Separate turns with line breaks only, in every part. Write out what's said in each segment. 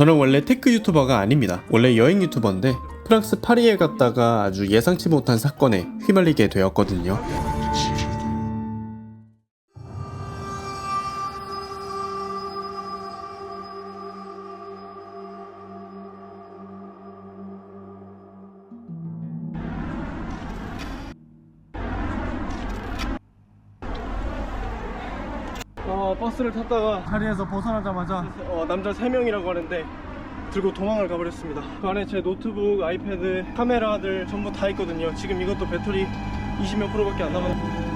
저는 원래 테크 유튜버가 아닙니다. 원래 여행 유튜버인데 프랑스 파리에 갔다가 아주 예상치 못한 사건에 휘말리게 되었거든요.
버스를 탔다가 자리에서 벗어나자마자 남자 3명이라고 하는데 들고 도망을 가버렸습니다. 그 안에 제 노트북, 아이패드, 카메라들 전부 다 있거든요. 지금 이것도 배터리 20몇 프로밖에 안 남았는데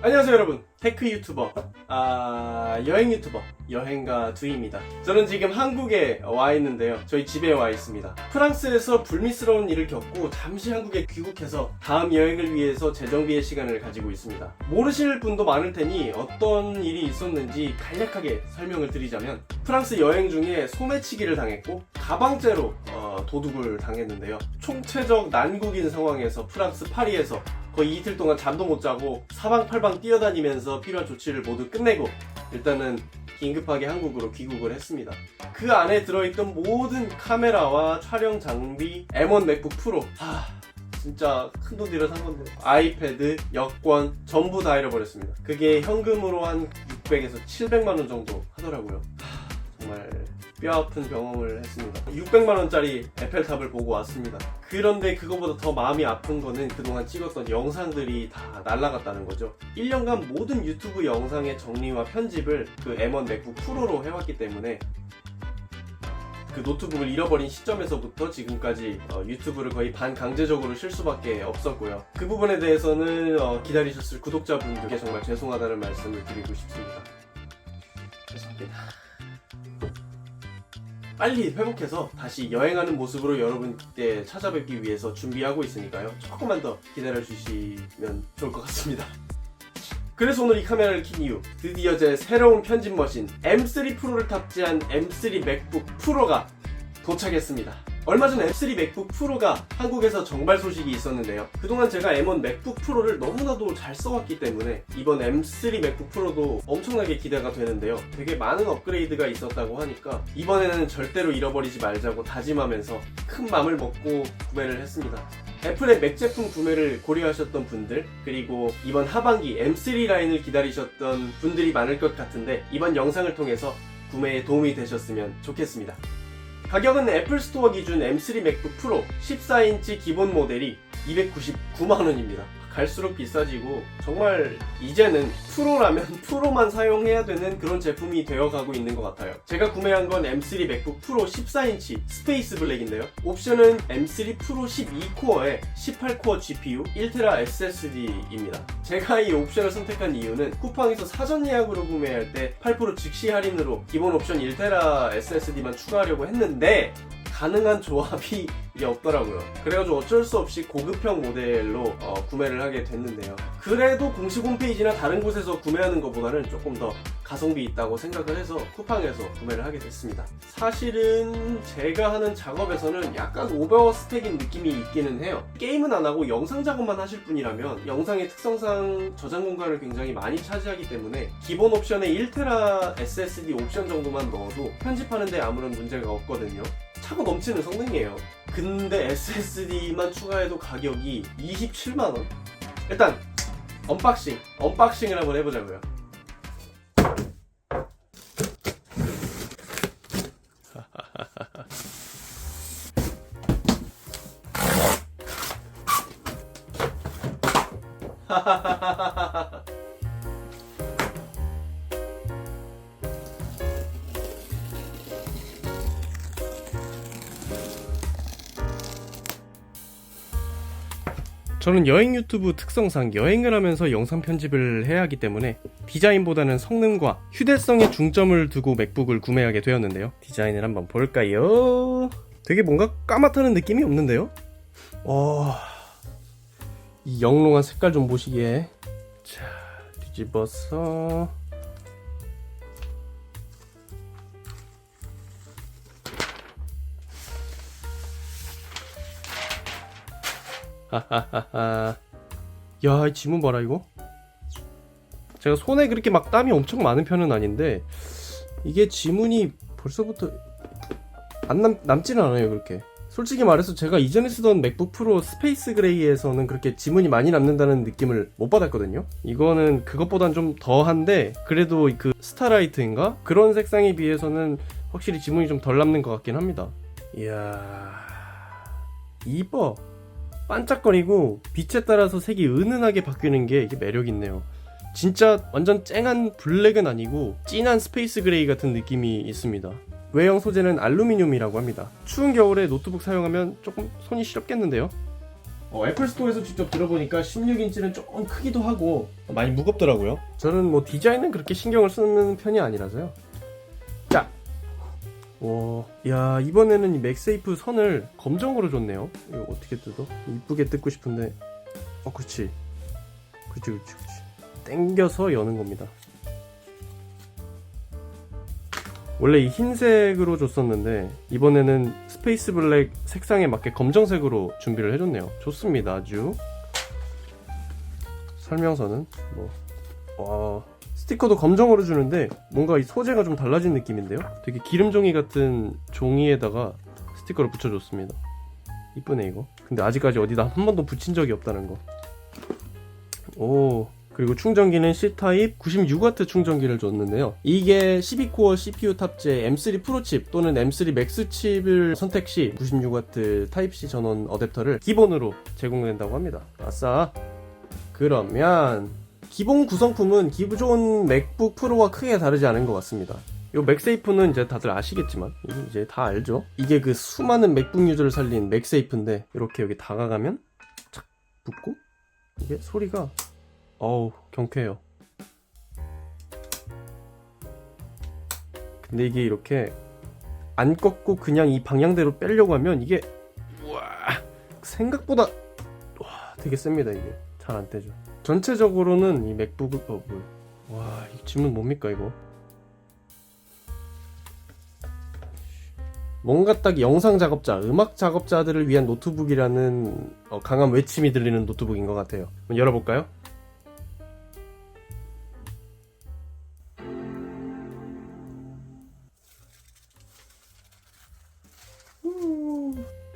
안녕하세요 여러분, 테크 유튜버, 여행 유튜버, 여행가 두입니다. 저는 지금 한국에 와 있는데요. 저희 집에 와 있습니다. 프랑스에서 불미스러운 일을 겪고 잠시 한국에 귀국해서 다음 여행을 위해서 재정비의 시간을 가지고 있습니다. 모르실 분도 많을 테니 어떤 일이 있었는지 간략하게 설명을 드리자면, 프랑스 여행 중에 소매치기를 당했고 가방째로 도둑을 당했는데요. 총체적 난국인 상황에서 프랑스 파리에서 거의 이틀 동안 잠도 못 자고 사방팔방 뛰어다니면서 필요한 조치를 모두 끝내고 일단은 긴급하게 한국으로 귀국을 했습니다. 그 안에 들어있던 모든 카메라와 촬영 장비, M1 맥북 프로, 진짜 큰돈 들여 산 건데, 아이패드, 여권 전부 다 잃어버렸습니다. 그게 현금으로 한 600에서 700만원 정도 하더라고요. 정말 뼈아픈 경험을 했습니다. 600만원짜리 에펠탑을 보고 왔습니다. 그런데 그거보다 더 마음이 아픈 거는 그동안 찍었던 영상들이 다 날아갔다는 거죠. 1년간 모든 유튜브 영상의 정리와 편집을 그 M1 맥북 프로로 해왔기 때문에 그 노트북을 잃어버린 시점에서부터 지금까지 유튜브를 거의 반강제적으로 쉴 수밖에 없었고요. 그 부분에 대해서는 기다리셨을 구독자분들께 정말 죄송하다는 말씀을 드리고 싶습니다. 죄송합니다. 빨리 회복해서 다시 여행하는 모습으로 여러분께 찾아뵙기 위해서 준비하고 있으니까요. 조금만 더 기다려주시면 좋을 것 같습니다. 그래서 오늘 이 카메라를 킨 이유, 드디어 제 새로운 편집 머신 M3 프로를 탑재한 M3 맥북 프로가 도착했습니다. 얼마 전 M3 맥북 프로가 한국에서 정발 소식이 있었는데요. 그동안 제가 M1 맥북 프로를 너무나도 잘 써왔기 때문에 이번 M3 맥북 프로도 엄청나게 기대가 되는데요. 되게 많은 업그레이드가 있었다고 하니까 이번에는 절대로 잃어버리지 말자고 다짐하면서 큰 맘을 먹고 구매를 했습니다. 애플의 맥 제품 구매를 고려하셨던 분들, 그리고 이번 하반기 M3 라인을 기다리셨던 분들이 많을 것 같은데 이번 영상을 통해서 구매에 도움이 되셨으면 좋겠습니다. 가격은 애플 스토어 기준 M3 맥북 프로 14인치 기본 모델이 299만원입니다. 갈수록 비싸지고 정말 이제는 프로라면 프로만 사용해야 되는 그런 제품이 되어가고 있는 것 같아요. 제가 구매한 건 M3 맥북 프로 14인치 스페이스 블랙인데요. 옵션은 M3 프로 12코어에 18코어 GPU, 1TB SSD입니다. 제가 이 옵션을 선택한 이유는 쿠팡에서 사전 예약으로 구매할 때 8% 즉시 할인으로 기본 옵션 1TB SSD만 추가하려고 했는데 가능한 조합이 없더라고요. 그래가지고 어쩔 수 없이 고급형 모델로 구매를 하게 됐는데요. 그래도 공식 홈페이지나 다른 곳에서 구매하는 것보다는 조금 더 가성비 있다고 생각을 해서 쿠팡에서 구매를 하게 됐습니다. 사실은 제가 하는 작업에서는 약간 오버 스펙인 느낌이 있기는 해요. 게임은 안 하고 영상 작업만 하실 분이라면 영상의 특성상 저장 공간을 굉장히 많이 차지하기 때문에 기본 옵션에 1TB SSD 옵션 정도만 넣어도 편집하는데 아무런 문제가 없거든요. 차고 넘치는 성능이에요. 근데 SSD만 추가해도 가격이 27만원? 일단 언박싱을 한번 해보자고요. 저는 여행 유튜브 특성상 여행을 하면서 영상 편집을 해야 하기 때문에 디자인보다는 성능과 휴대성에 중점을 두고 맥북을 구매하게 되었는데요. 디자인을 한번 볼까요? 되게 뭔가 까맣다는 느낌이 없는데요? 이 영롱한 색깔 좀 보시게. 자, 뒤집어서 하하하하. 야, 이 지문 봐라 이거. 제가 손에 그렇게 막 땀이 엄청 많은 편은 아닌데 이게 지문이 벌써부터 남지는 않아요. 그렇게 솔직히 말해서 제가 이전에 쓰던 맥북 프로 스페이스 그레이에서는 그렇게 지문이 많이 남는다는 느낌을 못 받았거든요. 이거는 그것보단 좀 더한데 그래도 그 스타라이트인가? 그런 색상에 비해서는 확실히 지문이 좀 덜 남는 것 같긴 합니다. 이야, 이뻐. 반짝거리고 빛에 따라서 색이 은은하게 바뀌는 게 이게 매력있네요. 진짜 완전 쨍한 블랙은 아니고 진한 스페이스 그레이 같은 느낌이 있습니다. 외형 소재는 알루미늄이라고 합니다. 추운 겨울에 노트북 사용하면 조금 손이 시렵겠는데요. 애플 스토어에서 직접 들어보니까 16인치는 조금 크기도 하고 많이 무겁더라고요. 저는 뭐 디자인은 그렇게 신경을 쓰는 편이 아니라서요. 자, 야, 이번에는 이 맥세이프 선을 검정으로 줬네요. 이거 어떻게 뜯어? 이쁘게 뜯고 싶은데, 그렇지. 당겨서 여는 겁니다. 원래 이 흰색으로 줬었는데 이번에는 스페이스 블랙 색상에 맞게 검정색으로 준비를 해줬네요. 좋습니다. 아주. 설명서는 스티커도 검정으로 주는데 뭔가 이 소재가 좀 달라진 느낌인데요. 되게 기름종이 같은 종이에다가 스티커를 붙여줬습니다. 이쁘네 이거. 근데 아직까지 어디다 한 번도 붙인 적이 없다는 거. 그리고 충전기는 C타입 96W 충전기를 줬는데요. 이게 12코어 CPU 탑재 M3 프로 칩 또는 M3 맥스 칩을 선택 시 96W 타입C 전원 어댑터를 기본으로 제공된다고 합니다. 아싸. 그러면 기본 구성품은 기존 맥북 프로와 크게 다르지 않은 것 같습니다. 요 맥세이프는 이제 다들 아시겠지만 이제 다 알죠. 이게 그 수많은 맥북 유저를 살린 맥세이프인데 이렇게 여기 다가가면 착 붙고 이게 소리가 경쾌해요. 근데 이게 이렇게 안 꺾고 그냥 이 방향대로 빼려고 하면 이게 생각보다 되게 셉니다. 이게 잘 안 떼죠. 전체적으로는 이 맥북 이 지문 뭡니까 이거? 뭔가 딱 영상 작업자, 음악 작업자들을 위한 노트북이라는 강한 외침이 들리는 노트북인 것 같아요. 한번 열어볼까요?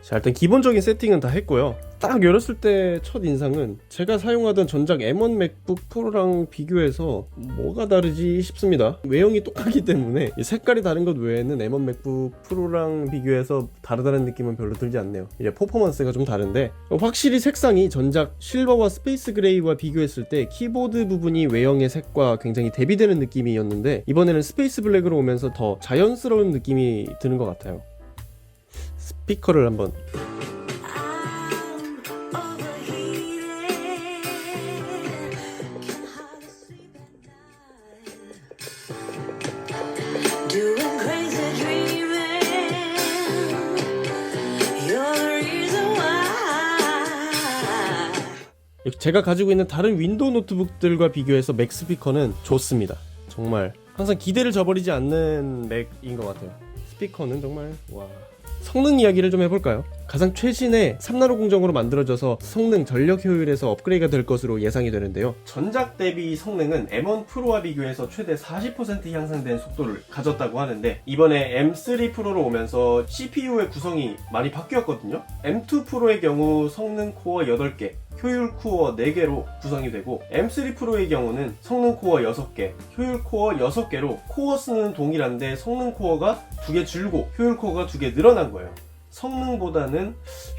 자, 일단 기본적인 세팅은 다 했고요. 딱 열었을 때 첫 인상은 제가 사용하던 전작 M1 맥북 프로랑 비교해서 뭐가 다르지 싶습니다. 외형이 똑같기 때문에 이 색깔이 다른 것 외에는 M1 맥북 프로랑 비교해서 다르다는 느낌은 별로 들지 않네요. 이제 퍼포먼스가 좀 다른데 확실히 색상이 전작 실버와 스페이스 그레이와 비교했을 때 키보드 부분이 외형의 색과 굉장히 대비되는 느낌이었는데 이번에는 스페이스 블랙으로 오면서 더 자연스러운 느낌이 드는 것 같아요. 스피커를 한번 제가 가지고 있는 다른 윈도우 노트북들과 비교해서 맥 스피커는 좋습니다. 정말 항상 기대를 저버리지 않는 맥인 것 같아요. 스피커는 정말 성능 이야기를 좀 해볼까요? 가장 최신의 3나노 공정으로 만들어져서 성능, 전력 효율에서 업그레이드가 될 것으로 예상이 되는데요. 전작 대비 성능은 M1 프로와 비교해서 최대 40% 향상된 속도를 가졌다고 하는데 이번에 M3 프로로 오면서 CPU의 구성이 많이 바뀌었거든요. M2 프로의 경우 성능 코어 8개, 효율 코어 4개로 구성이 되고 M3 프로의 경우는 성능 코어 6개, 효율 코어 6개로 코어 수는 동일한데 성능 코어가 2개 줄고 효율 코어가 2개 늘어난 거예요. 성능보다는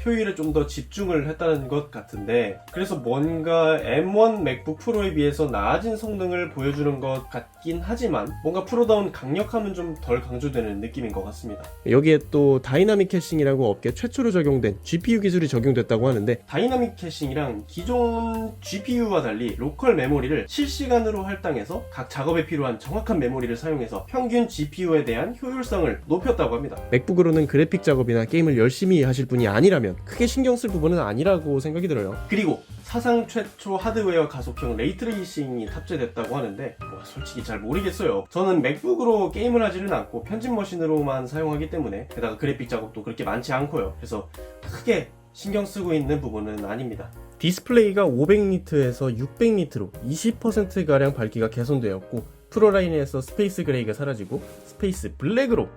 효율에 좀 더 집중을 했다는 것 같은데 그래서 뭔가 M1 맥북 프로에 비해서 나아진 성능을 보여주는 것 같긴 하지만 뭔가 프로다운 강력함은 좀 덜 강조되는 느낌인 것 같습니다. 여기에 또 다이나믹 캐싱이라고 업계 최초로 적용된 GPU 기술이 적용됐다고 하는데 다이나믹 캐싱이랑 기존 GPU와 달리 로컬 메모리를 실시간으로 할당해서 각 작업에 필요한 정확한 메모리를 사용해서 평균 GPU에 대한 효율성을 높였다고 합니다. 맥북으로는 그래픽 작업이나 게임을 열심히 하실 분이 아니라면 크게 신경 쓸 부분은 아니라고 생각이 들어요. 그리고 사상 최초 하드웨어 가속형 레이트레이싱이 탑재됐다고 하는데 솔직히 잘 모르겠어요. 저는 맥북으로 게임을 하지는 않고 편집 머신으로만 사용하기 때문에 게다가 그래픽 작업도 그렇게 많지 않고요. 그래서 크게 신경 쓰고 있는 부분은 아닙니다. 디스플레이가 500니트에서 600니트로 20%가량 밝기가 개선되었고 프로 라인에서 스페이스 그레이가 사라지고 스페이스 블랙으로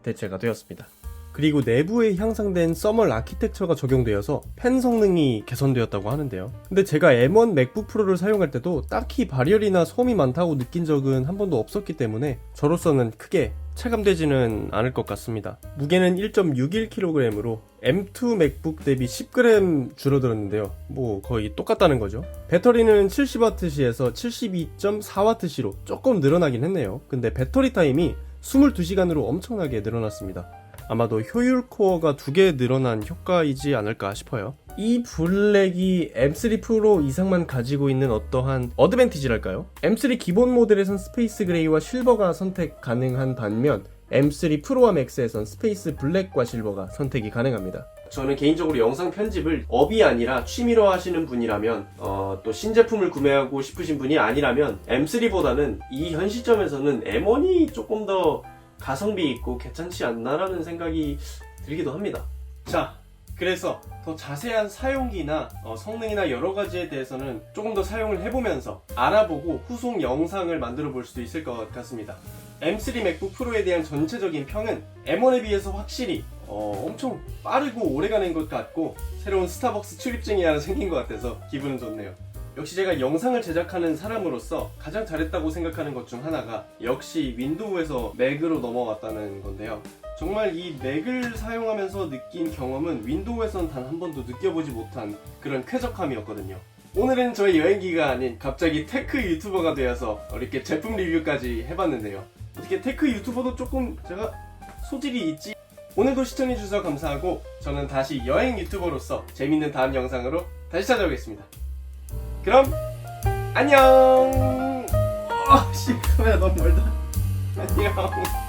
대체가 되었습니다. 그리고 내부에 향상된 서멀 아키텍처가 적용되어서 펜 성능이 개선되었다고 하는데요. 근데 제가 M1 맥북 프로를 사용할 때도 딱히 발열이나 소음이 많다고 느낀 적은 한 번도 없었기 때문에 저로서는 크게 체감되지는 않을 것 같습니다. 무게는 1.61kg으로 M2 맥북 대비 10g 줄어들었는데요. 뭐 거의 똑같다는 거죠. 배터리는 70W시에서 72.4W시로 조금 늘어나긴 했네요. 근데 배터리 타임이 22시간으로 엄청나게 늘어났습니다. 아마도 효율 코어가 2개 늘어난 효과이지 않을까 싶어요. 이 블랙이 M3 프로 이상만 가지고 있는 어떠한 어드밴티지랄까요? M3 기본 모델에선 스페이스 그레이와 실버가 선택 가능한 반면 M3 프로와 맥스에선 스페이스 블랙과 실버가 선택이 가능합니다. 저는 개인적으로 영상 편집을 업이 아니라 취미로 하시는 분이라면 또 신제품을 구매하고 싶으신 분이 아니라면 M3보다는 이 현 시점에서는 M1이 조금 더 가성비 있고 괜찮지 않나라는 생각이 들기도 합니다. 자, 그래서 더 자세한 사용기나 성능이나 여러 가지에 대해서는 조금 더 사용을 해보면서 알아보고 후속 영상을 만들어 볼 수도 있을 것 같습니다. M3 맥북 프로에 대한 전체적인 평은 M1에 비해서 확실히 엄청 빠르고 오래가는 것 같고 새로운 스타벅스 출입증이 하나 생긴 것 같아서 기분은 좋네요. 역시 제가 영상을 제작하는 사람으로서 가장 잘했다고 생각하는 것 중 하나가 역시 윈도우에서 맥으로 넘어왔다는 건데요. 정말 이 맥을 사용하면서 느낀 경험은 윈도우에선 단 한 번도 느껴보지 못한 그런 쾌적함이었거든요. 오늘은 저의 여행기가 아닌 갑자기 테크 유튜버가 되어서 이렇게 제품 리뷰까지 해봤는데요. 어떻게 테크 유튜버도 조금 제가 소질이 있지? 오늘도 시청해주셔서 감사하고 저는 다시 여행 유튜버로서 재밌는 다음 영상으로 다시 찾아오겠습니다. 그럼 안녕. 카메라 너무 멀다. 안녕.